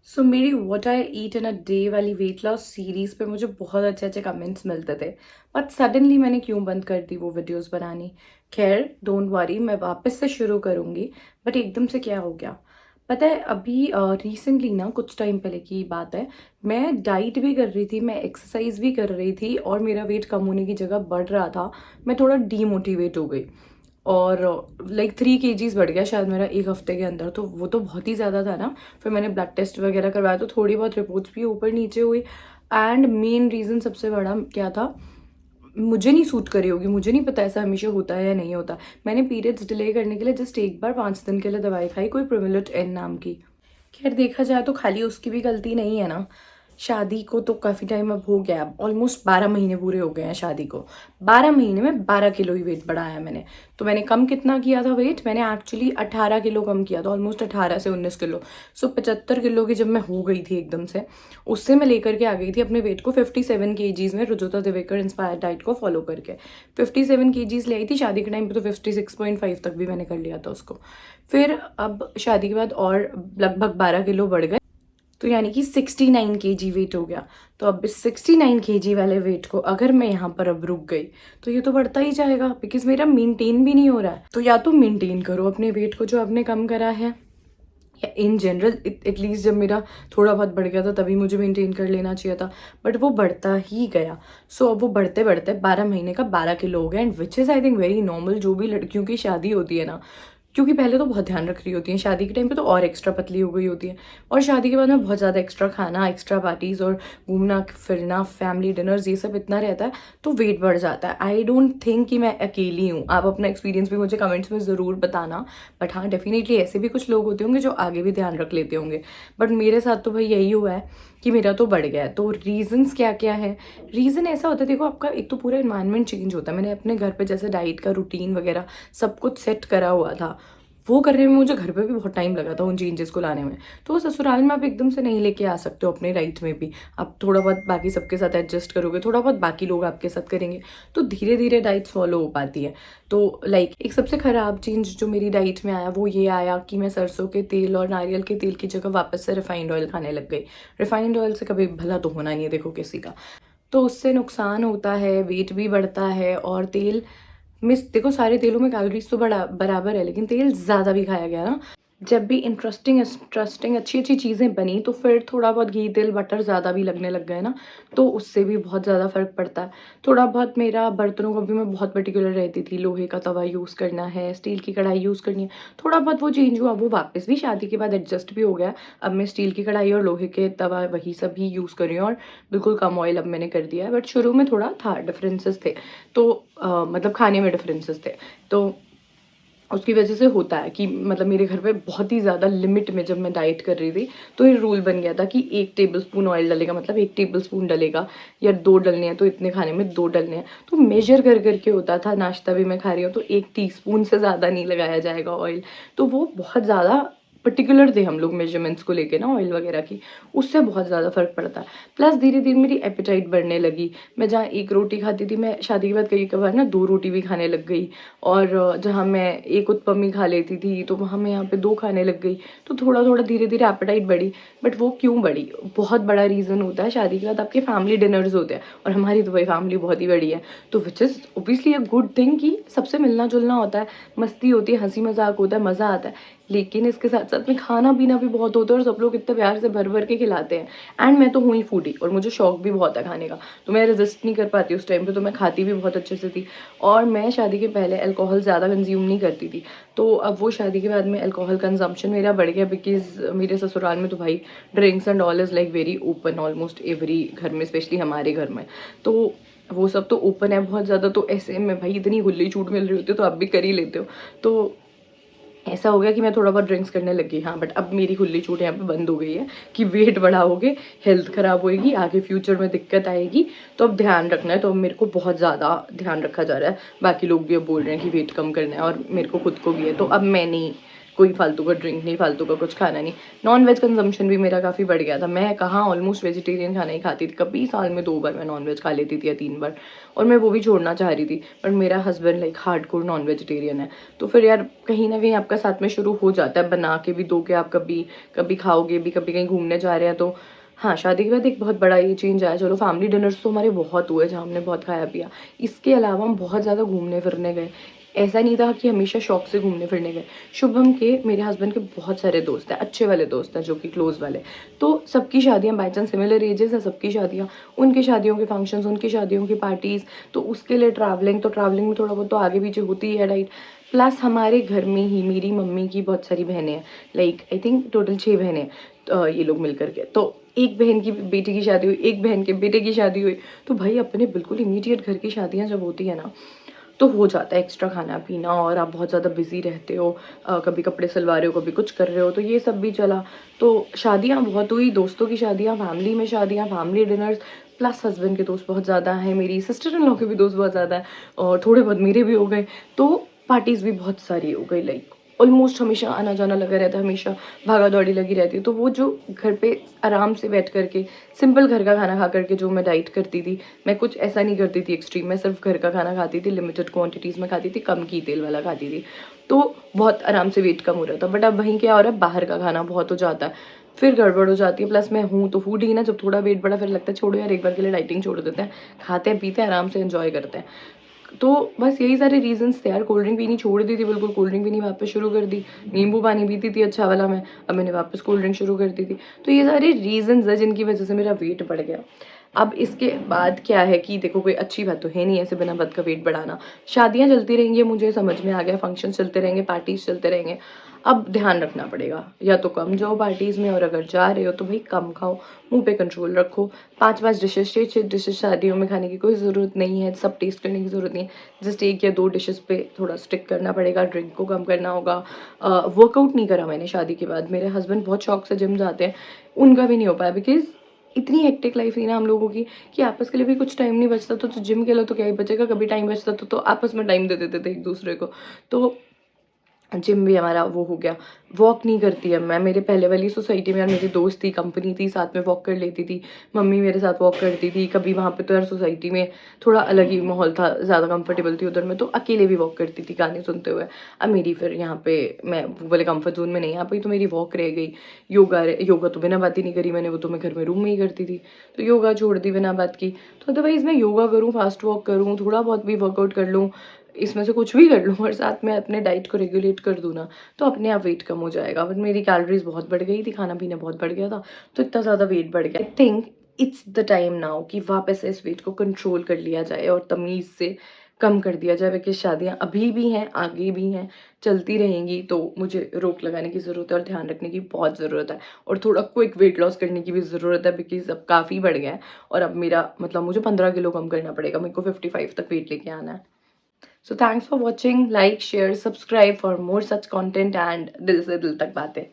सो मेरी what I eat in a day वाली weight loss series पे मुझे बहुत अच्छे अच्छे कमेंट्स मिलते थे। बट सडनली मैंने क्यों बंद कर दी वो वीडियोस बनानी। खैर डोंट वरी, मैं वापस से शुरू करूँगी। बट एकदम से क्या हो गया पता है, अभी रिसेंटली ना कुछ टाइम पहले की बात है, मैं डाइट भी कर रही थी, मैं एक्सरसाइज भी कर रही थी और मेरा वेट कम होने की जगह बढ़ रहा था। मैं थोड़ा डीमोटिवेट हो गई और लाइक 3 kgs बढ़ गया शायद मेरा एक हफ्ते के अंदर। तो वो तो बहुत ही ज़्यादा था ना। फिर मैंने ब्लड टेस्ट वगैरह करवाया तो थोड़ी बहुत रिपोर्ट्स भी ऊपर नीचे हुई। एंड मेन रीज़न सबसे बड़ा क्या था, मुझे नहीं सूट करी होगी, मुझे नहीं पता ऐसा हमेशा होता है या नहीं होता। मैंने पीरियड्स डिले करने के लिए जस्ट एक बार 5 दिन के लिए दवाई खाई, कोई प्रिविलेट एन नाम की। खैर देखा जाए तो खाली उसकी भी गलती नहीं है ना। शादी को तो काफ़ी टाइम अब हो गया, ऑलमोस्ट 12 महीने पूरे हो गए हैं शादी को। 12 महीने में 12 किलो ही वेट बढ़ाया मैंने। तो मैंने कम कितना किया था वेट, मैंने एक्चुअली 18 किलो कम किया था, ऑलमोस्ट 18 से 19 किलो। सो 75 किलो की जब मैं हो गई थी एकदम से, उससे मैं लेकर के आ गई थी अपने वेट को 57 kgs में, रुजुता दिवेकर इंस्पायर डाइट को फॉलो करके 57 kgs ले आई थी। शादी के टाइम पे तो 56.5 तक भी मैंने कर लिया था उसको। फिर अब शादी के बाद और लगभग 12 किलो बढ़ गए, तो यानी कि 69 kg वेट हो गया। तो अब इस 69 kg वाले वेट को अगर मैं यहाँ पर अब रुक गई तो ये तो बढ़ता ही जाएगा, बिकॉज मेरा मेंटेन भी नहीं हो रहा है। तो या तो मेंटेन करो अपने वेट को जो आपने कम करा है, या इन जनरल एटलीस्ट जब मेरा थोड़ा बहुत बढ़ गया था तभी मुझे मेंटेन कर लेना चाहिए था। बट वो बढ़ता ही गया। सो अब वो बढ़ते बढ़ते 12 महीने का 12 किलो हो गया, and which is I think very normal. जो भी लड़कियों की शादी होती है ना, क्योंकि पहले तो बहुत ध्यान रख रही होती हैं, शादी के टाइम पे तो और एक्स्ट्रा पतली हो गई होती है, और शादी के बाद में बहुत ज़्यादा एक्स्ट्रा खाना, एक्स्ट्रा पार्टीज और घूमना फिरना, फैमिली डिनर्स, ये सब इतना रहता है तो वेट बढ़ जाता है। आई डोंट थिंक कि मैं अकेली हूँ। आप अपना एक्सपीरियंस भी मुझे कमेंट्स में ज़रूर बताना। बट हाँ, डेफिनेटली ऐसे भी कुछ लोग होते होंगे जो आगे भी ध्यान रख लेते होंगे। बट मेरे साथ तो भाई यही हुआ है कि मेरा तो बढ़ गया है। तो रीजंस क्या क्या है? रीज़न ऐसा होता है, देखो आपका एक तो पूरा इन्वायरमेंट चेंज होता है। मैंने अपने घर पे जैसे डाइट का रूटीन वगैरह सब कुछ सेट करा हुआ था, वो करने में मुझे घर पे भी बहुत टाइम लगा था उन चेंजेस को लाने में। तो ससुराल में आप एकदम से नहीं लेके आ सकते हो अपने राइट में भी। आप थोड़ा बहुत बाकी सबके साथ एडजस्ट करोगे, थोड़ा बहुत बाकी लोग आपके साथ करेंगे, तो धीरे धीरे डाइट्स फॉलो हो पाती है। तो लाइक एक सबसे ख़राब चेंज जो मेरी डाइट में आया वो ये आया कि मैं सरसों के तेल और नारियल के तेल की जगह वापस से रिफाइंड ऑयल खाने लग गई। रिफाइंड ऑयल से कभी भला तो होना नहीं है देखो किसी का। तो उससे नुकसान होता है, वेट भी बढ़ता है। और तेल मिस देखो, सारे तेलों में कैलोरीज तो बड़ा बराबर है, लेकिन तेल ज़्यादा भी खाया गया ना। जब भी इंटरेस्टिंग इंटरेस्टिंग अच्छी अच्छी चीज़ें बनी तो फिर थोड़ा बहुत घी तेल बटर ज़्यादा भी लगने लग गए ना, तो उससे भी बहुत ज़्यादा फ़र्क पड़ता है। थोड़ा बहुत मेरा बर्तनों को भी मैं बहुत पर्टिकुलर रहती थी, लोहे का तवा यूज़ करना है, स्टील की कढ़ाई यूज़ करनी है। थोड़ा बहुत वो चेंज हुआ, वो वापस भी शादी के बाद एडजस्ट भी हो गया। अब मैं स्टील की कढ़ाई और लोहे के तवा वही सब ही यूज़ कर रही हूँ, और बिल्कुल कम ऑयल अब मैंने कर दिया है। बट शुरू में थोड़ा था, डिफरेंसेस थे। तो मतलब खाने में डिफरेंसेस थे, तो उसकी वजह से होता है कि मतलब मेरे घर पे बहुत ही ज़्यादा लिमिट में जब मैं डाइट कर रही थी तो ये रूल बन गया था कि 1 टेबलस्पून ऑयल डलेगा, मतलब 1 टेबलस्पून डलेगा, या 2 डलने हैं तो इतने खाने में 2 डलने हैं। तो मेजर कर करके होता था, नाश्ता भी मैं खा रही हूँ तो 1 टीस्पून से ज़्यादा नहीं लगाया जाएगा ऑयल। तो वो बहुत ज़्यादा पर्टिकुलर थे हम लोग मेजरमेंट्स को लेके ना, ऑयल वगैरह की। उससे बहुत ज़्यादा फ़र्क पड़ता है। प्लस धीरे धीरे मेरी एपेटाइट बढ़ने लगी। मैं जहाँ 1 रोटी खाती थी, मैं शादी के बाद कई कभार ना 2 रोटी भी खाने लग गई। और जहाँ मैं एक उत्पम ही खा लेती थी तो वहाँ मैं यहाँ पे 2 खाने लग गई। तो थोड़ा थोड़ा धीरे धीरे एपेटाइट बढ़ी। बट वो क्यों बढ़ी, बहुत बड़ा रीज़न होता है शादी के बाद आपके फैमिली डिनर्स होते हैं, और हमारी तो भाई फैमिली बहुत ही बड़ी है। तो which is obviously a good thing कि सबसे मिलना जुलना होता है, मस्ती होती है, हंसी मजाक होता है, मज़ा आता है। लेकिन इसके साथ साथ में खाना पीना भी बहुत होता है, और सब लोग इतने प्यार से भर भर के खिलाते हैं। एंड मैं तो हूँ ही फूडी, और मुझे शौक भी बहुत है खाने का, तो मैं रेजिस्ट नहीं कर पाती उस टाइम पे, तो मैं खाती भी बहुत अच्छे से थी। और मैं शादी के पहले अल्कोहल ज़्यादा कंज्यूम नहीं करती थी। तो अब वो शादी के बाद में अल्कोहल कंजम्पशन मेरा बढ़ गया, बिकॉज मेरे ससुराल में तो भाई drinks and all is like very open, almost every घर में, स्पेशली हमारे घर में। तो वो सब तो ओपन है बहुत ज़्यादा, तो ऐसे में भाई इतनी खुली छूट मिल रही होती है तो आप भी कर ही लेते हो। तो ऐसा हो गया कि मैं थोड़ा बहुत ड्रिंक्स करने लगी। हाँ, बट अब मेरी खुली छूट यहाँ पे बंद हो गई है कि वेट बढ़ाओगे, हेल्थ ख़राब होएगी, आगे फ्यूचर में दिक्कत आएगी। तो अब ध्यान रखना है। तो अब मेरे को बहुत ज़्यादा ध्यान रखा जा रहा है। बाकी लोग भी अब बोल रहे हैं कि वेट कम करना है, और मेरे को खुद को भी है। तो अब मैं नहीं कोई फालतू का ड्रिंक नहीं, फालतू का कुछ खाना नहीं। नॉन वेज कंजम्पशन भी मेरा काफ़ी बढ़ गया था। मैं कहाँ ऑलमोस्ट वेजिटेरियन खाना ही खाती थी, कभी साल में 2 बार मैं नॉन वेज खा लेती थी या 3 बार, और मैं वो भी छोड़ना चाह रही थी। पर मेरा husband like hardcore non vegetarian है, तो फिर यार कहीं ना कहीं आपका साथ में शुरू हो जाता है, बना के भी दोगे आप, कभी कभी खाओगे भी, कभी कहीं घूमने जा रहे हैं तो। हाँ, शादी के बाद एक बहुत बड़ा ये चेंज आया। चलो फैमिली डिनर्स तो हमारे बहुत हुए जहाँ हमने बहुत खाया पिया, इसके अलावा हम बहुत ज़्यादा घूमने फिरने गए। ऐसा नहीं था कि हमेशा शौक से घूमने फिरने गए। शुभम के, मेरे हस्बैंड के बहुत सारे दोस्त हैं, अच्छे वाले दोस्त हैं जो कि क्लोज वाले, तो सबकी शादियाँ बाई चांस सिमिलर एजेस है, सबकी शादियाँ, उनकी शादियों के फंक्शंस, उनकी शादियों की पार्टीज़, तो उसके लिए ट्रैवलिंग, तो ट्रैवलिंग में थोड़ा बहुत तो आगे पीछे होती है राइट। प्लस हमारे घर में ही मेरी मम्मी की बहुत सारी बहनें हैं, लाइक आई थिंक टोटल 6 बहनें, ये लोग मिल करके, तो एक बहन की बेटी की शादी हुई, एक बहन के बेटे की शादी हुई, तो भाई अपने बिल्कुल इमीडिएट घर की शादियाँ जब होती है ना, तो हो जाता है एक्स्ट्रा खाना पीना, और आप बहुत ज़्यादा बिजी रहते हो, कभी कपड़े सिलवा रहे हो, कभी कुछ कर रहे हो, तो ये सब भी चला। तो शादियाँ बहुत हुई, दोस्तों की शादियाँ, फैमिली में शादियाँ, फैमिली डिनर्स, प्लस हस्बैंड के दोस्त बहुत ज़्यादा हैं, मेरी सिस्टर इन लॉ के भी दोस्त बहुत ज़्यादा हैं, और थोड़े बहुत मेरे भी हो गए, तो पार्टीज़ भी बहुत सारी हो गई, लाइक ऑलमोस्ट हमेशा आना जाना लगा रहता है, हमेशा भागा दौड़ी लगी रहती है। तो वो जो घर पे आराम से बैठ करके सिंपल घर का खाना खा करके जो मैं डाइट करती थी, मैं कुछ ऐसा नहीं करती थी एक्सट्रीम, मैं सिर्फ घर का खाना खाती थी, लिमिटेड क्वांटिटीज़ में खाती थी, कम घी तेल वाला खाती थी, तो बहुत आराम से वेट कम हो रहा था। बट अब वहीं क्या हो रहा है, बाहर का खाना बहुत हो जाता है, फिर गड़बड़ हो जाती है। प्लस मैं हूँ तो फूड ही ना, जब थोड़ा वेट बढ़ा फिर लगता है छोड़ो यार, एक बार के लिए डाइटिंग छोड़ देते हैं, खाते हैं पीते हैं आराम से एंजॉय करते हैं। तो बस यही सारे रीजंस थे यार। कोल्ड ड्रिंक पीनी छोड़ दी थी बिल्कुल, कोल्ड ड्रिंक पीनी वापस शुरू कर दी, नींबू पानी पीती थी अच्छा वाला मैं, अब मैंने वापस कोल्ड ड्रिंक शुरू कर दी थी। तो ये सारे रीजंस है जिनकी वजह से मेरा वेट बढ़ गया। अब इसके बाद क्या है कि देखो, कोई अच्छी बात तो है नहीं ऐसे बिना बात का वेट बढ़ाना। शादियाँ चलती रहेंगी, मुझे समझ में आ गया, फंक्शन चलते रहेंगे, पार्टीज चलते रहेंगे। अब ध्यान रखना पड़ेगा, या तो कम जाओ पार्टीज में, और अगर जा रहे हो तो भाई कम खाओ, मुंह पे कंट्रोल रखो। 5-5 डिशेस, 6-6 डिशेस शादियों में खाने की कोई ज़रूरत नहीं है, सब टेस्ट करने की ज़रूरत नहीं है। जस्ट 1 या 2 डिशेस पे थोड़ा स्टिक करना पड़ेगा, ड्रिंक को कम करना होगा। वर्कआउट नहीं करा मैंने शादी के बाद, मेरे हस्बैंड बहुत शौक से जिम जाते हैं, उनका भी नहीं हो पाया, बिकॉज इतनी हेक्टिक लाइफ थी ना हम लोगों की कि आपस के लिए भी कुछ टाइम नहीं बचता, तो जिम के लिए तो क्या ही बचेगा, कभी टाइम बचता तो आपस में टाइम दे देते थे एक दूसरे को। तो जिम भी हमारा वो हो गया। वॉक नहीं करती है मैं, मेरे पहले वाली सोसाइटी में यार मेरी दोस्त थी, कंपनी थी, साथ में वॉक कर लेती थी, मम्मी मेरे साथ वॉक करती थी कभी, वहाँ पे तो यार सोसाइटी में थोड़ा अलग ही माहौल था, ज़्यादा कंफर्टेबल थी उधर में, तो अकेले भी वॉक करती थी गाने सुनते हुए। अब मेरी फिर यहाँ पे मैं वो वाले कम्फर्ट जोन में नहीं आ पाई, तो मेरी वॉक रह गई। योगा तो बिना बात ही नहीं करी मैंने, वो तो मैं घर में रूम में ही करती थी, तो योगा छोड़ दी बिना बात की। तो अदरवाइज़ मैं योगा करूँ, फास्ट वॉक करूँ, थोड़ा बहुत भी वर्कआउट कर लूँ, इसमें से कुछ भी कर लूँ, और साथ में अपने डाइट को रेगुलेट कर दूँ ना, तो अपने आप वेट कम हो जाएगा। बट मेरी कैलोरीज बहुत बढ़ गई थी, खाना पीना बहुत बढ़ गया था, तो इतना ज़्यादा वेट बढ़ गया। I think it's the time now कि वापस से इस वेट को कंट्रोल कर लिया जाए और तमीज़ से कम कर दिया जाए, बिकॉज शादियाँ अभी भी हैं, आगे भी हैं, चलती रहेंगी, तो मुझे रोक लगाने की ज़रूरत है और ध्यान रखने की बहुत ज़रूरत है, और थोड़ा क्विक वेट लॉस करने की भी ज़रूरत है, बिकॉज अब काफ़ी बढ़ गया है, और अब मेरा मतलब मुझे 15 किलो कम करना पड़ेगा, मेरे को 55 तक वेट लेके आना है। So thanks for watching, like, share, subscribe for more such content and दिल से दिल तक बातें।